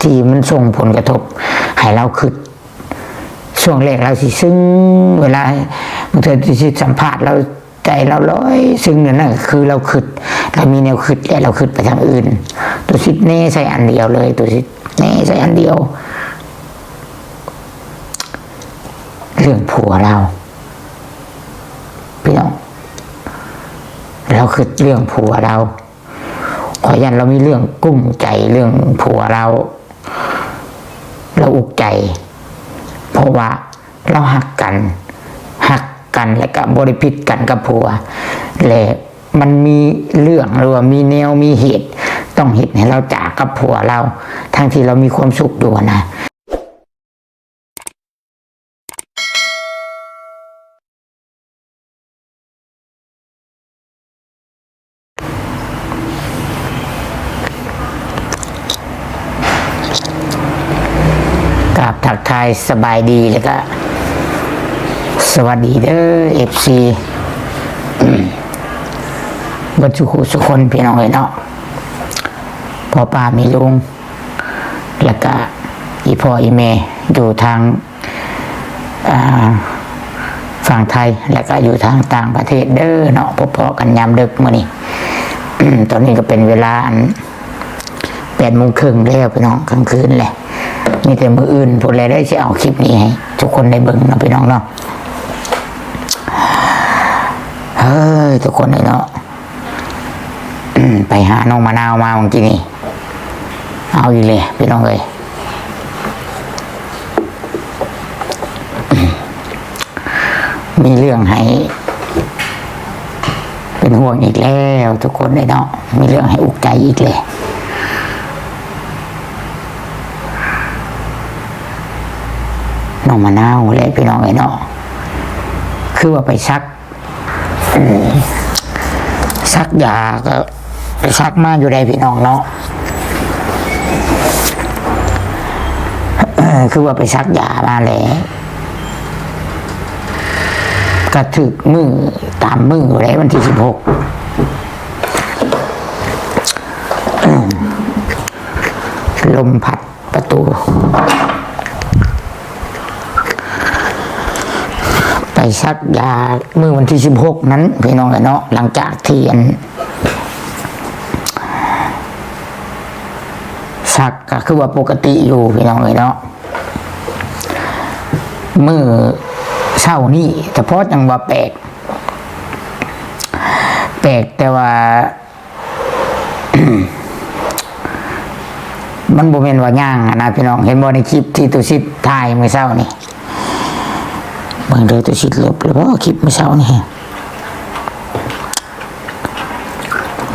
ที่มันส่งผลกระทบให้เราคิดช่วงแรกเราสิซึ้งเวลาบางทีที่สัมภาษณ์เราใจเราลอยซึ้งนั่นคือเราคิดเรามีแนวคิดและเราคิดไปทางอื่นตัวสิเน่ใส่อันเดียวเลยตัวสิเน่ใส่อันเดียวเรื่องผัวเราพี่น้องเราคิดเรื่องผัวเราขอยันเรามีเรื่องกุ้มใจเรื่องผัวเราอุกใจเพราะว่าเราหักกันและก็บริพิษกันกับผัวและมันมีเรื่องหรือว่ามีแนวมีเหตุต้องเหตุให้เราจากกับผัวเราทั้งที่เรามีความสุขอยู่นะกับทักทายสบายดีแล้วก็สวัสดีเด้อ FC บรรจุสุคนพี่น้องเนาะพ่อป้ามีลุงแล้วก็อีพ่ออีแม่อยู่ทางฝั่งไทยแล้วก็อยู่ทางต่างประเทศเด้อเนาะพอๆกันยามดึกมื้อนี้ ตอนนี้ก็เป็นเวลา8:30แล้วพี่น้องกลางคืนแหละมีแต่มื้ออื่นพวกเราได้จะเอาคลิปนี้ให้ทุกคนได้เบิ่งเนาะพี่น้องเนาะเฮ้ยทุกคนเลยเนาะไปหาน้องมะนาวมาเมื่อกี้นี่เอาอยู่เลยพี่น้องเลยมีเรื่องให้เป็นห่วงอีกแล้วทุกคนเลยเนาะมีเรื่องให้อุกใจอีกเลยน้องมะนาวเลยพี่น้องเลยเนาะคือว่าไปซักยาก็ไปซักมาอยู่ได้พี่น้องเนาะคือว่าไปซักยามาแล้วก็ถึกมือตามมือแล้ววันที่16ลมพัดประตูไปซักยาเมื่อวันที่16นั้นพี่น้องเนาะหลังจากที่ซักก็คือว่าปกติอยู่พี่น้องเนาะเมื่อเช้านี้เฉพาะจังว่าแปลกแต่ว่า มันบ่แม่นว่าย่างนะพี่น้องเห็นบ่ในคลิปที่ตุสิทธิ์ถ่ายเมื่อเช้านี่เบิ่งเด้อตุสิทธิ์ลบแล้วบ่คลิปเมื่อเช้านี่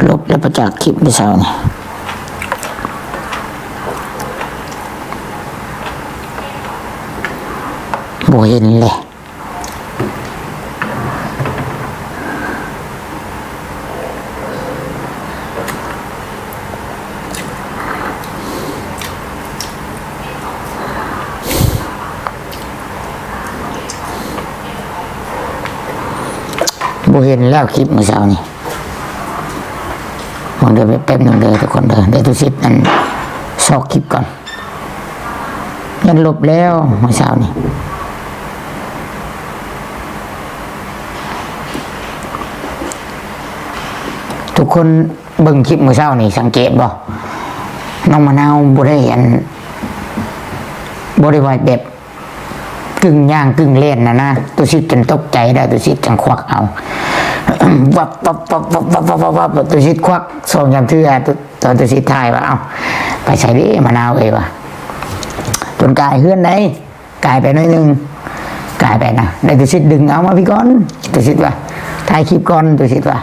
ลบแล้วประจากคลิปเมื่อเช้านี่บ่เห็นเลยบ่เห็นแล้วคลิปเมื่อเช้านี่มองเดินไปแป๊บนึงเลยทุกคนเดินเดี๋ยวตุสิทธิ์นั่นซอกคลิปก่อนยันลบแล้วเมื่อเช้านี่ทุกคนเบิ่งคลิปมื้อเช้านี่สังเกตบ่น้องมะนาวบ่ได้ว่าแบบกึ่งย่างกึ่งเล่นนะตุสิทธิ์จนตกใจได้ตุสิทธิ์จังควักเอาวับตุสิทธิ์ควักส่งยามเทื่อตอนตุสิทธิ์ถ่ายว่าเอาไปใส่ดิมะนาวเอ้ยว่ะจนกายเฮือนได้กายไปหน่อยนึงกายไปนะได้ตุสิทธิ์ดึงเอามาพี่ก่อนตุสิทธิ์ว่าถ่ายคลิปก่อนตุสิทธิ์ว่า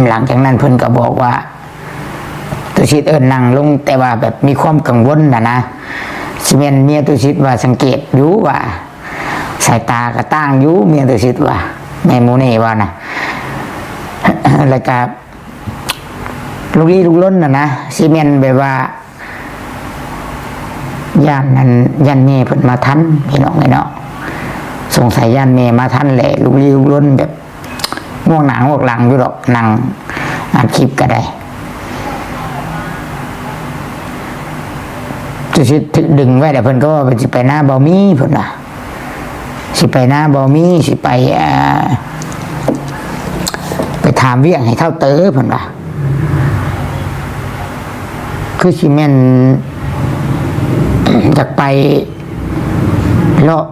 หลังจากนั้นเพิ่นก็บอกว่าตุสิทธิ์นั่งลงแต่ว่าแบบมีความกังวลนะสิเมนเมียตุสิทธิ์ว่าสังเกตอยู่ว่าสายตากระตั้งอยู่เมียตุสิทธิ์ว่าแม่โมเน่ว่านะแล้วก็ลูกลี้ลูกล้นนะสิเมนแบบว่าย่านนั้นย่านเมย์เพิ่นมาทันพี่น้องไงเนาะสงสัยย่านเมย์มาทันแหละลูกลี้ลูกล้นแบบง่วงหนังง่วงหลังอยู่หรอกนั่งอ่านคลิปก็ได้ ตุชิดดึงไว้แต่เพิ่นก็ว่าสิไปหน้าบ่มีเพิ่นน่ะสิไปหน้าบ่มีสิไปไปถามเวียงให้เท่าเต๋อเพิ่นว่าคือสิแม่นอยากไปเลาะ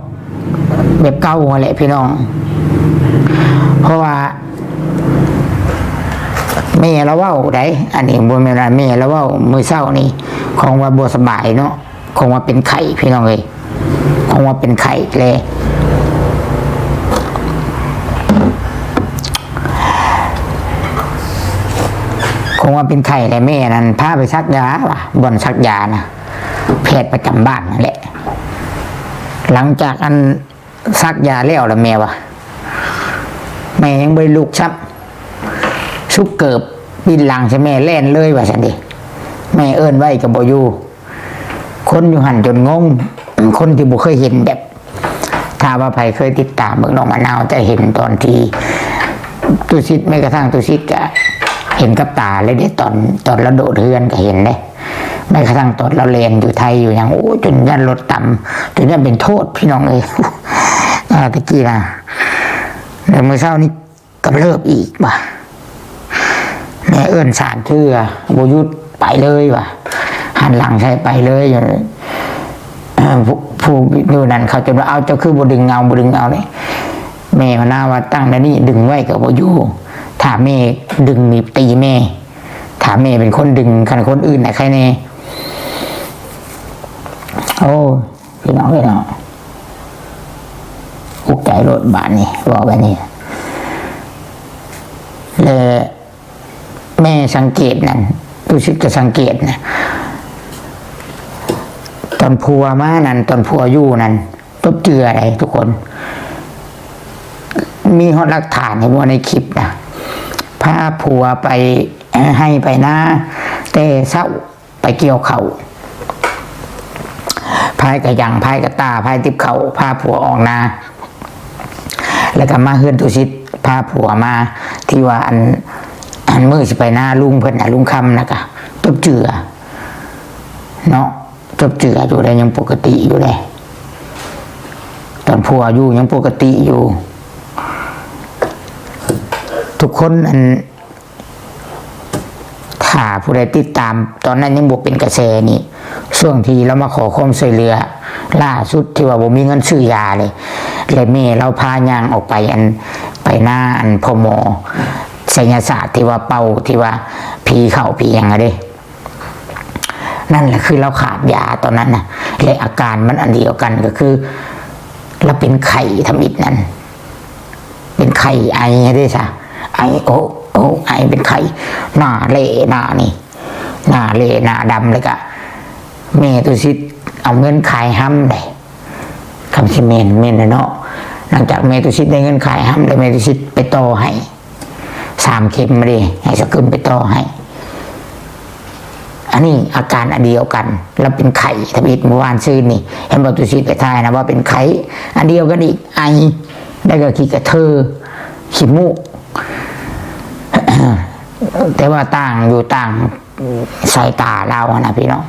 แบบเก่าแหละพี่น้องเพราะว่าแม่เราเว้าได้อันนี้บ่แม่นว่าแม่เราเว้ามื้อเช้านี่ของว่าบ่สบายเนาะคงว่าเป็นไข้พี่น้องเอ้ยคงว่าเป็นไข้เลยคงว่าเป็นไข้แหละแม่นั้นพาไปซักยาว่ะบ่อนซักยานะแพทย์ประจำบ้านนั่นแหละหลังจากอันซักยาแล้วแม่วะแม่ยังบ่ได้ลุกซับชุบเกิบบินหลังใช่แม่แล่นเลยว่าซั่นดิแม่เอิ้นไว้ก็บ่อยู่คนอยู่หั่นจนงงคนที่บ่เคยเห็นแบบถ้าว่าใครเคยติดตามเบิ่งน้องมะนาวจะเห็นตอนที่ตุชิดแม้กระทั่งตุชิดก็เห็นกับตาเลยได้ตอนเราโดดเฮือนก็เห็นเลยแม้กระทั่งตอนเราเรียนอยู่ไทยอยู่อย่างโอ้จนยันรถต่ำจนยันเป็นโทษพี่น้องเลยตะกี้นะในเมื่อเช้านี้กำเริบอีกว่ะแม่เอื้อนสารเชื่อโบยุดไปเลยว่ะหันหลังใช้ไปเลยอยู่ผู้ดูนั่นเขาจะว่าเอาเจ้าคือบ่ดึงเงาเนี่ยแม่มาหน้าว่าตั้งแล้วนี่ดึงไว้กับโบยุถ้าแม่ดึงมีตีแม่ถ้าแม่เป็นคนดึงคันคนอื่นไหนใครเน่โอ้พี่น้องอุกใจรถบานนี่บอกแบบนี้เลยแม่สังเกตนั่นรู้สึกจะสังเกตนะตอนพัวมานั่นตอนพัวอยู่นั่นตบเจืออะไรทุกคนมีหลักฐานให้ว่าในคลิปนะพาผัวไปให้ไปหน้าแต่เศร้าไปเกี่ยวเขาพายกระยังพายกระตาพายติบเขาพาผัวออกนาแล้วก็มาเฮือนตุชิดพาผัวมาที่ว่าอันมือสิไปหน้าลุงเพิ่นลุงคำนะกะตบเจือเนาะตบเจืออยู่ได้ยังปกติอยู่เลยตอนผัวอยู่ยังปกติอยู่ทุกคนถ้าผู้ใดติดตามตอนนั้นยังบวกเป็นกระแสนี่ช่วงที่เรามาขอความช่วยเหลือล่าสุดที่ว่าบ่มีเงินซื้อยาเลยแม่เราพายางออกไปไปหน้าพมไสยศาสตร์ที่ว่าเป่าที่ว่าผีเข้าผียังไงดินั่นแหละคือเราขาดยาตอนนั้นนะและอาการมันอันเดียวกันก็คือเราเป็นไข้ทำอิดนั่นเป็นไข้ไอได้ซะไอโอ้ไอเป็นไข้หน้าเละหน้านี่หน้าเละหน้าดำเลยกะแม่ตุชิดเอาเงินขายห้ำเลยคำชิเมนเนาะหลังจากแม่ตุชิดได้เงินขายห้ำเลยแม่ตุชิดไปต่อให้3 เข็มมาดิให้สกุลไปต่อให้อันนี้อาการอันเดียวกันแล้วเป็นไข้ทบิดเมื่อวานซื้อนี่เห็นบอกตุชิดไปทายนะว่าเป็นไข้อันเดียวกันอีกไอได้ก็ขี้กระเทอขี้มูกแต่ว่าต่างอยู่ต่างสายตาเรานะพี่น้อง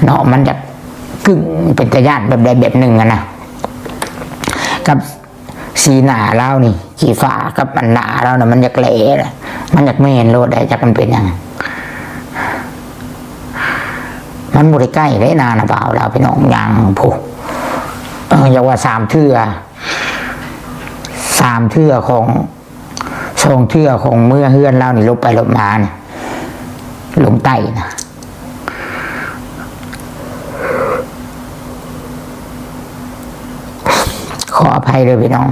เนาะมันจะกึ่งเป็นกระยานแบบใดแบบหนึ่งนะกับสีหนาเรานี่สีฟ้ากับมันหนาเรานะมันอยากเละมันอยากไม่เห็นโลดได้จากมันเป็นยังมันบริใกล้ได้นานเปล่าเราพี่น้องยังผู้อยากว่า3 เทื่อของ2 เทื่อของเมื่อเฮือนเรานี่ลบไปลบมาเนี่ยลงใต้นะขออภัยเลยพี่น้อง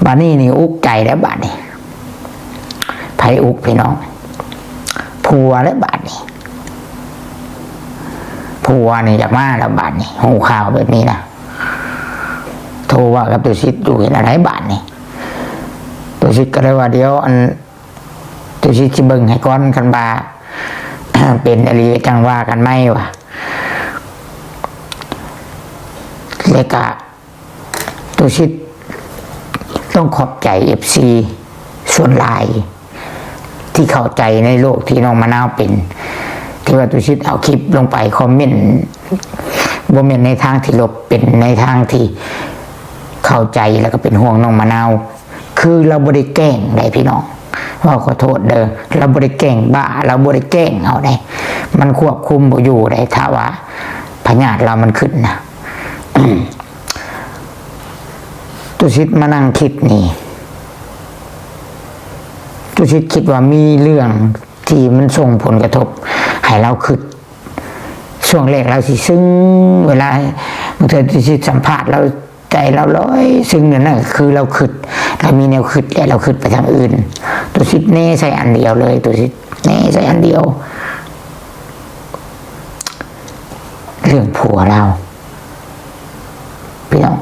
บ้านนี้นี่อุกใจแล้วบ้านนี้ไผอุกพี่น้องผัวแล้วบ้านนี้ผัวนี่อยากมาแล้วบ้านนี้หูข่าวแบบนี้นะโทรว่ากับตุชิดอยู่เห็นอะไรบ้านนี้ตุชิดก็เลยว่าเดี๋ยวตุชิดจิเบิงให้ก้อนกันบา เป็นอะไรจังว่ากันไหมวะเลยกะตุชิดต้องขอบใจFCส่วนลายที่เข้าใจในโลกที่น้องมะนาวเป็น ที่ว่าตุชิตเอาคลิปลงไปคอมเมนต์บ่แม่นในทางที่ลบเป็นในทางที่เข้าใจแล้วก็เป็นห่วงน้องมะนาวคือเราบ่ได้แกล้งได้พี่น้องว่าขอโทษเด้อเราบ่ได้แกล้งบ้าเราบ่ได้แกล้งเอาได้มันควบคุมบ่อยู่ได้ถ้าว่าพยาธิเรามันขึ้นนะตุชิตมานั่งคิดนี่ตุชิตคิดว่ามีเรื่องที่มันส่งผลกระทบให้เราคิดช่วงแรกเราสิซึ้งเวลาบางทีตุชิตสัมภาษณ์เราใจเราร้อยซึ้งนั่นคือเราคิดเรามีแนวคิดแล้วเราคิดไปทางอื่นตุชิตเน่ใส่อันเดียวเลยตุชิตเน่ใส่อันเดียวเรื่องผัวเราพี่น้อง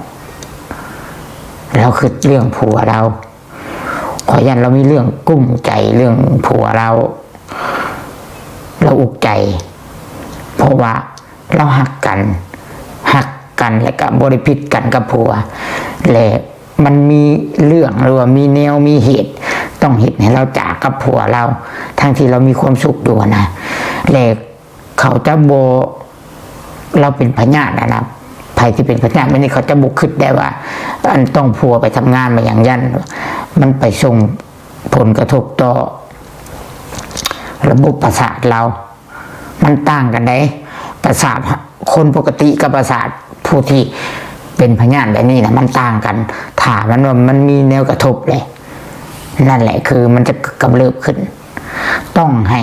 เราคิดเรื่องผัวเราขอยันเรามีเรื่องกุ้มใจเรื่องผัวเราอุกใจเพราะว่าเราหักกันและก็บริพิษกันกับผัวและมันมีเรื่องหรือว่ามีแนวมีเหตุต้องเหตุให้เราจากกับผัวเราทั้งที่เรามีความสุขอยู่นะและเขาจะโบเราเป็นพญาตินะภัยที่เป็นพญาติไม่นี่เขาจะบุกขึ้นได้ว่าอันต้องผัวไปทำงานมาอย่างยันมันไปส่งผลกระทบต่อระบบประสาทเรามันต่างกันได้ประสาทคนปกติกับประสาทผู้ที่เป็นพยาธิแบบนี้นะมันต่างกันถามมันว่ามันมีแนวกระทบเลยนั่นแหละคือมันจะกำเริบขึ้นต้องให้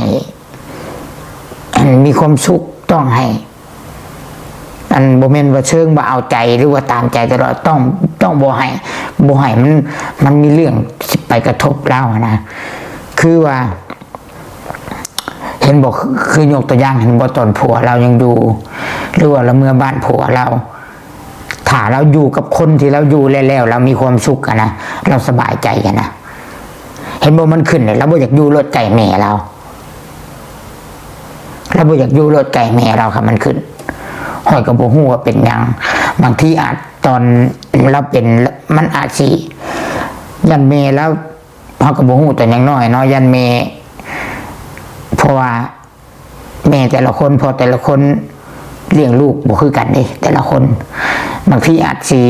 มีความสุขต้องให้อันโบเมนว่าเชิงว่าเอาใจหรือว่าตามใจตลอดต้องโบให้มันมีเรื่องไปกระทบเรานะคือว่าเห็นบอกคือยกตัวอย่างเห็นบอกตอนผัวเรายังดูหรือว่าเราเมื่อบ้านผัวเราถ้าเราอยู่กับคนที่เราอยู่แล้วเรามีความสุขกันนะเราสบายใจกันนะเห็นบอกมันขึ้นเลยเราบ่อยากอยู่รถไก่แม่เราบ่อยากอยู่รถไก่แม่เราค่ะมันขึ้นหอยกับโบหูว่าเป็นยังบางทีอาจตอนเราเป็นมันอาจสิยันเมแล้วหอยกับโบหูแต่ยังน้อยเนาะยันเมเพราะว่าแม่แต่ละคนพอแต่ละคนเลี้ยงลูกบ่คือกันเด้แต่ละคนบางทีอาจสิ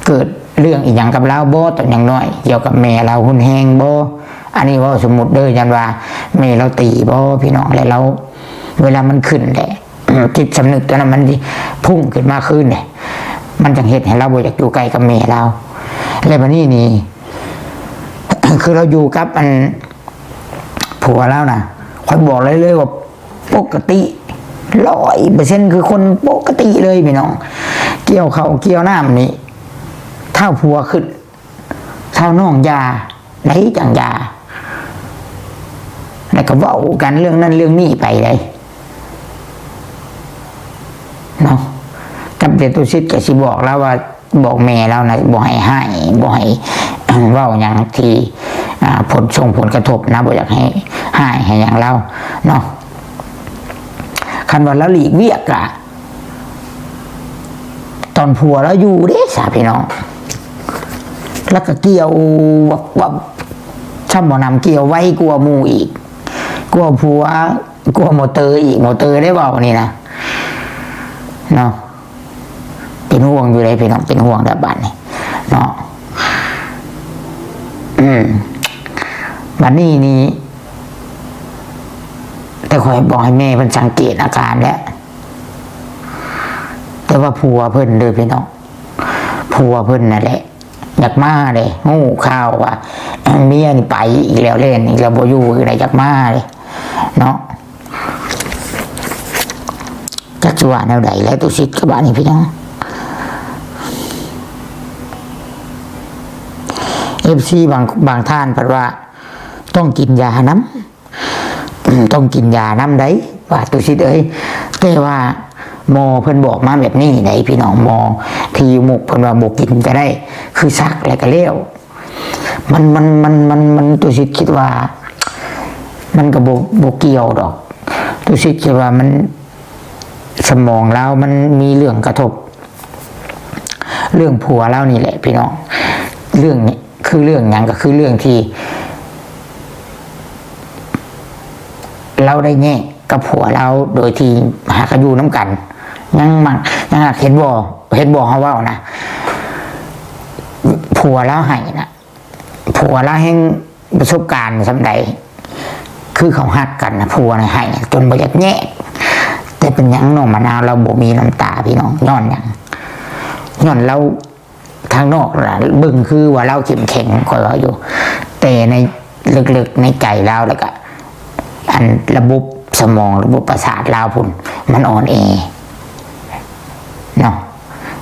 เกิดเรื่องอีกอย่างกับเราบ่แต่ยังน้อยเกี่ยวกับแม่เราหุ่นแหงบ่อันนี้ว่าสมมุติเด้อยันว่าแม่เราตีบ่พี่น้องแล้วเราเวลามันขึ้นแหละจิตสำนึกตัวนั้นมันพุ่งขึ้นมาขึ้นเนี่ยมันจังเหตุให้เราบ่อยากอยู่ใกล้กับแม่เราแล้วบัดนี้นี่ คือเราอยู่กับอันผัวแล้วนะคอยบอกเลยว่าปกติ100%คือคนปกติเลยพี่น้องเกี่ยวเขาเกี่ยวน้ำนี่เท่าผัวขึ้นเท่าน้องยาไหนจังยาแล้วก็เว้ากันเรื่องนั้นเรื่องนี้ไปเลยเนาะกับเด็กตุชิตก็สิบอกแล้วว่าบอกแม่แล้วนะบอกให้บอกให้เว้าอย่างที่ผลส่งผลกระทบนะบอกอยากให้อย่างเราเนาะคันว่าแล้วหลีกเวียกอะตอนผัวแล้วอยู่เด้สาพี่น้องแล้วก็เกี่ยวว่าช่ำบ่อนำเกี่ยวไว้กลัวมูอีกกลัวผัวกลัวมอเตอร์อีกมอเตอร์ได้บอกนี่นะเนาะเป็นห่วงอยู่เลยพี่น้องเป็นห่วงแบบบ้านนี่เนาะบัดนี้นี่แต่คอยบอกให้แม่เพิ่นสังเกตอาการแล้วแต่ว่าผัวเพิ่นเลยพี่น้องผัวเพิ่นนั่นแหละอยากมาเลยงูข้าวว่าเมียนี่ไปอีกแล้วเล่นอีกแล้วบ่อยู่อะไรอยากมาเลยเนาะจักสิว่าแนวใดแล้วตุชิตกับบ้านนี่พี่น้องFC บางท่านเพิ่นว่าต้องกินยาน้ำต้องกินยาน้ำได้ว่าตุชิตเอ้ยแต่ว่าหมอเพิ่นบอกมาแบบนี้ไหนพี่น้องหมอที่มุกเพิ่นว่าบ่กินก็ได้คือซักแล้วก็เลี้ยวมันตุชิตคิดว่ามันก็บ่เกี่ยวดอกตุชิตคิดว่ามันสมองเรามันมีเรื่องกระทบเรื่องผัวเรานี่แหละพี่น้องเรื่องนี้คือเรื่องหยังก็คือเรื่องที่ เราได้แง่กับผัวเราโดยที่หากอยู่น้ำกันยังเห็นบ่เขาว่านะผัวเราให้นะผัวเราแห่งประสบการณ์สำใดคือเขาหักกันนะผัวนะให้จนบ่อยากแง่แต่เป็นยังน้องมะนาวเราบ่มีน้ำตาพี่น้องย้อนยังย้อนเราทางนอกล่ะบึ้งคือว่าเราเข้มแข็งคอยว่าอยู่ แต่ในลึกๆในใจเราแล้วก็อันระบบสมองระบบประสาทเราพุ่นมันอ่อนแอเนาะ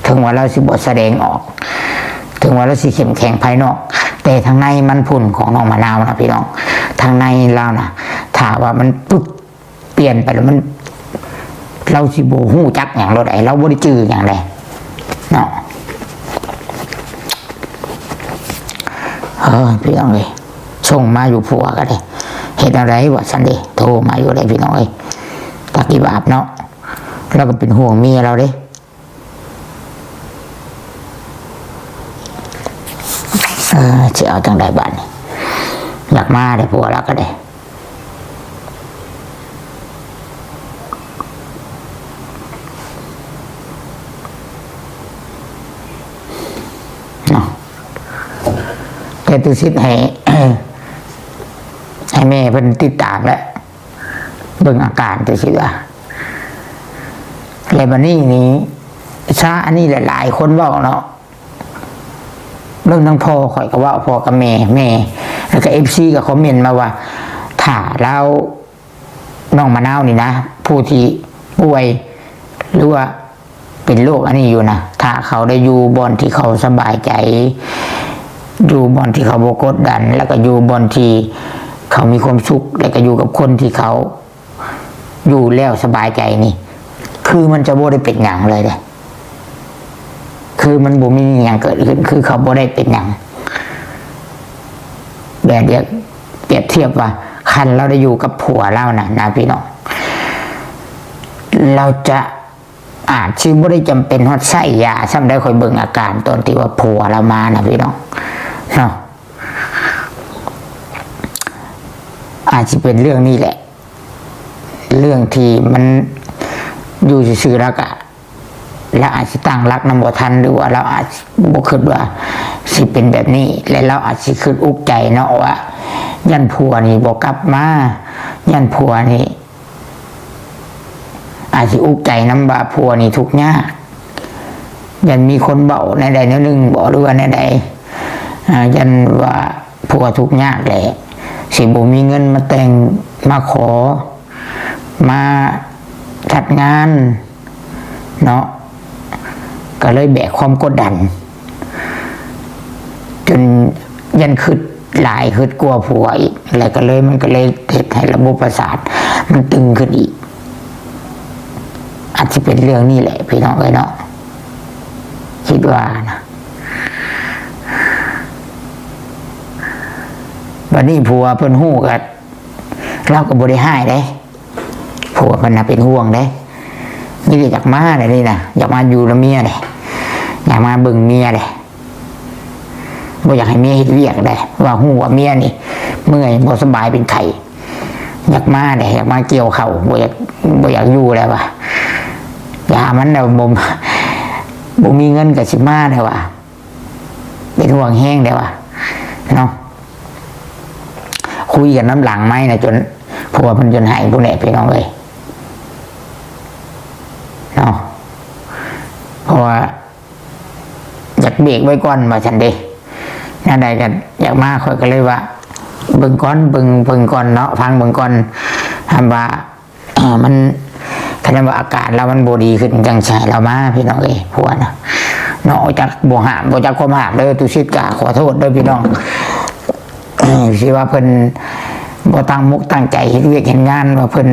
ถึงว่าเราสิบแสดงออกถึงว่าเราสิเข้มแข็งภายนอกแต่ทางในมันพุ่นของน้องมะนาวนะพี่น้องทางในเรานะถ้าว่ามันปุ๊บเปลี่ยนไปแล้วมันเราสิโบหูจักอย่างเราได้เราบ่ได้จื้ออย่างไรเนาะพี่น้องเลยส่งมาอยู่ผัวก็ได้เห็นอะไรวะสันเดโทรมาอยู่ได้พี่น้องเลยตะกี้บาปเนาะเราก็เป็นห่วงเมียเราเด้จะเอาจังใดบ้านอยากมาได้ผัวเราก็ได้แต่ตุสิทธิ์ให้แม่เพิ่นติดตามแล้วเบิ่งอาการตุสิทธิ์ว่าแล้วบัดนี้ช้าอันนี้หลายๆคนบอกเนาะเรื่องทั้งพ่อข่อยก็ว่าพ่อกับแม่แล้วก็FCก็คอมเมนต์มาว่าถ้าเราน้องมะนาวนี่นะผู้ที่ป่วยหรือว่าเป็นโรคอันนี้อยู่นะถ้าเขาได้อยู่บอนที่เขาสบายใจอยู่บอนที่เขาบ่กดดันแล้วก็อยู่บอนที่เขามีความสุขแล้วก็อยู่กับคนที่เขาอยู่แล้วสบายใจนี่คือมันจะบ่ได้เป็นหยังเลยเด้คือมันบ่มีหยังเกิดขึ้นคือเขาบ่ได้เป็นหยังแบบเดียวเปรียบเทียบว่าคันเราได้อยู่กับผัวเรานะพี่น้องเราจะอาจชื่อบ่ได้จำเป็นฮอดใช้ยาซ้ำได้คอยเบิ่งอาการตอนที่ว่าผัวเรามานะพี่น้องเนาะอาจจะเป็นเรื่องนี้แหละเรื่องที่มันอยู่ซื่อๆแล้วก็เราอาจจะตั้งรักนำบ่ทันหรือว่าเราอาจบ่คิดว่าสิเป็นแบบนี้และเราอาจจะคิดอุกใจเนาะว่ายันผัวนี่บ่กลับมายันผัวนี่อาจจะอุกใจน้ำบาผัวนี่ทุกข์ยากยันมีคนเบาในใดในหนึ่งบอกหรือว่าในใดยันว่าผัวทุกข์ยากแหละสิบ่มีเงินมาแต่งมาขอมาจัดงานเนาะก็เลยแบกความกดดันจนยันขึ้นหลายขึ้นกลัวผัวอีกอะไรก็เลยมันก็เลยเหตุให้ระบบประสาทมันตึงขึ้นอีกอาจจะเป็นเรื่องนี้แหละพี่น้องเนาะคิดว่านะวันนี้ผัวเพิ่นหู้กันเราก็บ่ได้ให้เด้ผัวเพิ่นน่ะเป็นห่วงเด้นี่อยากมาเลยนี่นะอยากมาอยู่ละเมียเลยอยากมาเบิ่งเมียเลยบ่อยากให้เมียเฮ็ดเวียกได้ว่าหู้ว่าเมียนี่เมื่อยบ่สบายเป็นไข้อยากมาเลยอยากมาเกี่ยวเข่าบ่อยากอยู่แล้วว่ะอย่ามันแล้วบ่มีเงินกับสิมาได้ว่ะเป็นห่วงแห้งได้ว่ะเนาะคุยกันน้ำหลังไหมนะจนผัวมันจนหายผู้แหน่พี่น้องเลยเนาะเพราะว่าอยากเบรกไว้ก่อนมาฉันเดนั่นใดกันอยากมาค่อยก็เลยว่าเบิ่งก่อนเบิ่งก่อนเนาะฟังเบิ่งก่อนทำว่ามันถ้าว่าอาการเรามันบ่ดีขึ้นจังใช่เรามาพี่น้องเลยผัวนะเนาะจากบ่หามบ่จากความหามเลยตุชิดกาขอโทษด้วยพี่น้องสิว่าเพิ่นบ่ตั้งมุกตั้งใจเฮ็ดเวียกเฮ็ดงานว่าเพิ่น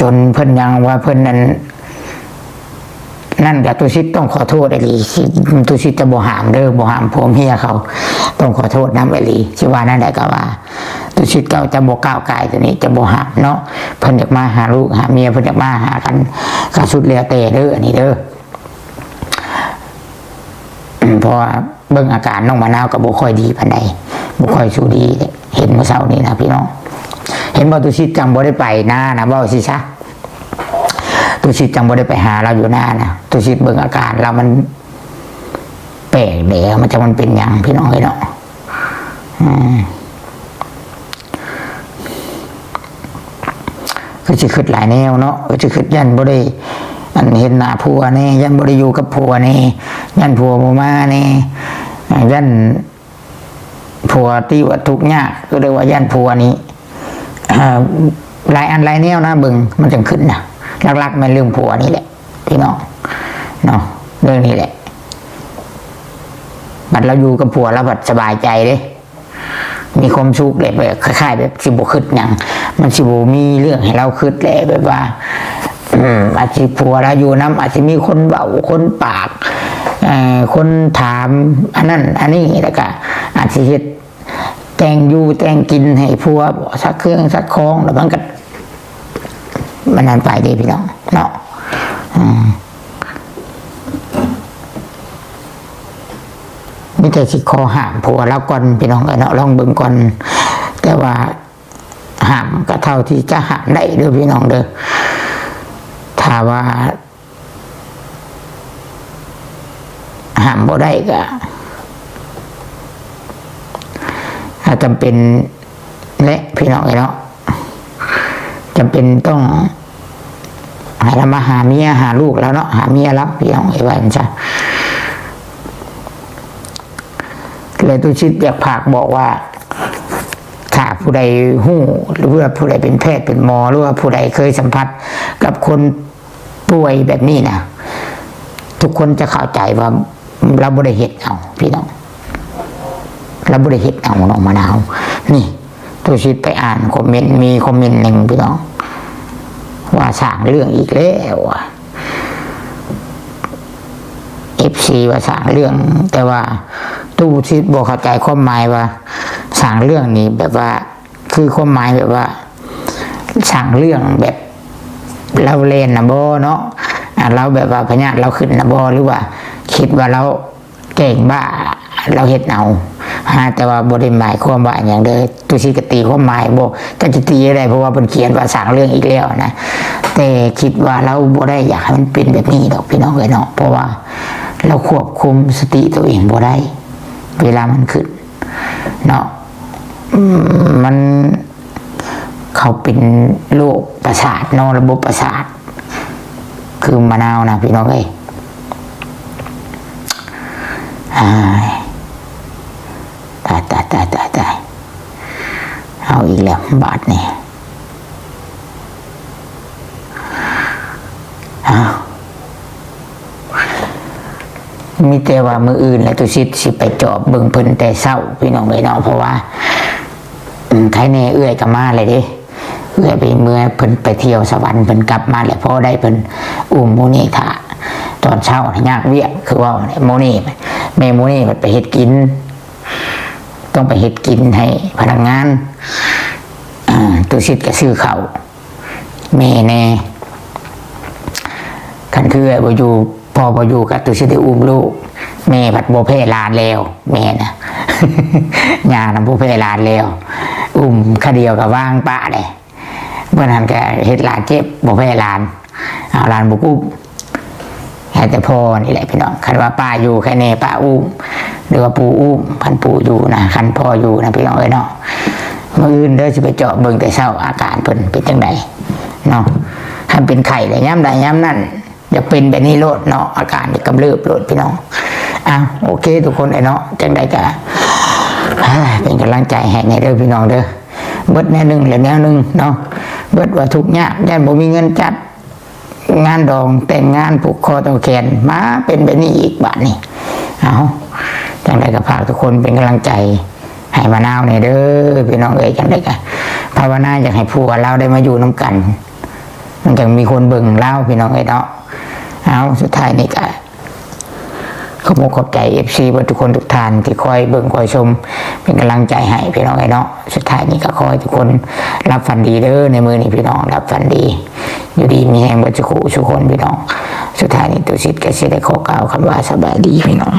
จนเพิ่นยังว่าเพิ่นนั่นกับตุชิดต้องขอโทษไอ้ลีตุชิดจะบ่หามเด้อบ่หามผัวเมียเขาต้องขอโทษน้ำไอ้ลีสิว่านั่นได้ก็ว่าตุชิดก็จะบ่ก้าวกายตัวนี้จะบ่หามเนาะเพิ่นอยากมาหาลูกหาเมียเพิ่นอยากมาหากันก็สุดแล้วแต่เด้ออันนี้เด้อเพราะว่าเบิ่งอาการน้องมะนาวก็บ่ค่อยดีปานใดบ่ค่อยสู้ดีเห็นเมื่อเช้านี้นะพี่น้อง เห็นบ่ตุชิตจังบ่ได้ไปหน้านะบ่สิซะตุชิตจังบ่ได้ไปหาเราอยู่หน้านะตุชิตเบิ่งอาการเรามันแปลกเดี๋ยวมันจะมันเป็นหยังพี่น้องเอ้ยเนาะก็จะขึ้นหลายแนวเนาะก็จะขึ้นยันบ่ได้อันเห็นหน้าผัวนี่ยันบ่ได้อยู่กับผัวนี่ยันผัวบ่มานี่ยันผัวที่ว่าทุกข์ยากก็เรียกว่ายันผัวนี้หลายอันหลายแนวนะเบิ่งมันจังขึ้นนะหลักๆมันเรื่องผัวนี่แหละพี่น้องเนาะเรื่องนี้แหละบัดเราอยู่กับผัวแล้วบัดสบายใจเด้มีความสุขเลยแบบคล้ายๆแบบสิบขึ้นอย่างมันสิบมีเรื่องให้เราขึ้นเลยแบบว่าอาจจะผัวเราอยู่น้ำอาจจะมีคนเบาคนปากคนถามอันนั้นอันนี้แล้วก็อาจจะเฮ็ดแต่งอยู่แต่งกินให้ผัวสักเครื่องสักของแล้วมันก็มันนั่นไปดีพี่น้องเนาะมีแต่สิคอห้ามผัวแล้วก่อนพี่น้องเนาะลองเบิ่งก่อนแต่ว่าห้ามก็เท่าที่จะห้ามได้เด้อพี่น้องเด้อถ้าว่าห้ามบ่ได้ก็ถ้าจำเป็นและพี่น้องเนาะจำเป็นต้องหาละมาหาเมียหาลูกแล้วเนาะหาเมียรับพี่น้องไอ้วันจ้ะเลยตุชิตอยากผากบอกว่าถ้าผู้ใดหู้หรือว่าผู้ใดเป็นแพทย์เป็นหมอหรือว่าผู้ใดเคยสัมผัสกับคนป่วยแบบนี้นะทุกคนจะเข้าใจว่าเราบริเหตุเอาพี่น้องเราบริเหตุเอาน้องมะนาวนี่ตุชิตไปอ่านคอมเมนต์มีคอมเมนต์หนึ่งพี่น้องว่าสร้างเรื่องอีกแล้วFC ว่าสร้างเรื่องแต่ว่าตู้ชิดบอกเข้าใจความหมายว่าสร้างเรื่องนี้แบบว่าคือความหมายแบบว่าสร้างเรื่องแบบเราเล่นนะโบเนาะเราแบบว่าพญาเราขึ้นนะโบหรือว่าคิดว่าเราเก่งบ้าเราเห็ดเอาแต่ว่าบริหมายความหมายอย่างเดิมตู้ชิดกตีความหมายโบก็จะตีอะไรเพราะว่าเป็นเขียนว่าสร้างเรื่องอีกแล้วนะแต่คิดว่าเราบ่ได้อยากให้มันเป็นแบบนี้ดอกพี่น้องเลยเนาะเพราะว่าเราควบคุมสติตัวเองบ่ได้เวลามันขึ้นเนาะมันเขาเป็นโรคประสาทเนาะระบบประสาทคือมะนาวนะพี่น้องเอ้ยตายเอาอีกแล้วบาทนี่มีแต่ว่ามืออื่นแล้วตุชิตสิไปจอบเบิ่งเพิ่นแต่เศร้าพี่น้องเลยเนาะเพราะว่าใครแน่เอื้อยกลับมาเลยดิเอื้อยไปเมื่อเพิ่นไปเที่ยวสวรรค์เพิ่นกลับมาแล้วพอได้เพิ่นโมนี่ถ่าตอนเช้ายากเวียกคือว่าโมนี่แม่โมนี่มันไปเฮ็ดกินต้องไปเฮ็ดกินให้พนักงานตุชิตก็ซื้อข้าวแม่แน่คันคือบ่อยู่พอพออยู่กับตุชิตได้อุ้มลูกแม่ผัดโบเพ่ลานแล้วแม่นะยาน้ำโบเพ่ลานแล้วอุ้มข้าเดียวกับว่างป้าเลยเมื่อนั้นแกเฮ็ดลานเจ็บโบเพ่ลานเอาลานบุกอุ้มแต่พ่อนี่แหละพี่น้องคันว่าป้าอยู่แค่เน่ป้าอุ้มหรือว่าปู่อุ้มพันปู่อยู่นะคันพ่ออยู่นะพี่น้องเอ้ยเนาะเมื่ออื่นเด้อจะไปเจาะเบิ่งแต่เช้าอาการเป็นจังไดเนาะถ้าเป็นไข่เลยย้ำใดย้ำนั่นจะเป็นแบบนี้โลดเนาะอาการจะกำเริบโลดพี่น้องโอเคทุกคนไอ้เนาะจังใดก็เป็นกำลังใจให้ในเด้อพี่น้องเด้อเบิดแนวหนึ่งแล้วแนวหนึ่งเนาะเบิดว่าทุกยากย่านบ่มีเงินจัดงานดองแต่งงานผูกคอต่อแขนมาเป็นแบบนี้อีกบาทนี่จังใดก็ฝากทุกคนเป็นกำลังใจให้มะนาวในเด้อพี่น้องเอ้ยจังใดก็ภาวนาอยากให้ผัวเราได้มาอยู่น้ำกันมันจะมีคนเบิ่งเล่าพี่น้องเอ้ยเนาะสุดท้ายนี่ก็ขอบใจ FC ทุกคนทุกท่านที่คอยเบิ่งคอยชมเป็นกำลังใจให้พี่น้องไอ้เนาะสุดท้ายนี้ก็ขอให้ทุกคนรับฝันดีเด้อในมือนี้พี่น้องรับฝันดีอยู่ดีมีแห่งบัจจุคุทุกคนพี่น้องสุดท้ายนี้ตุสิทธิ์ก็สิได้ขอกล่าวคำว่าสบายดีพี่น้อง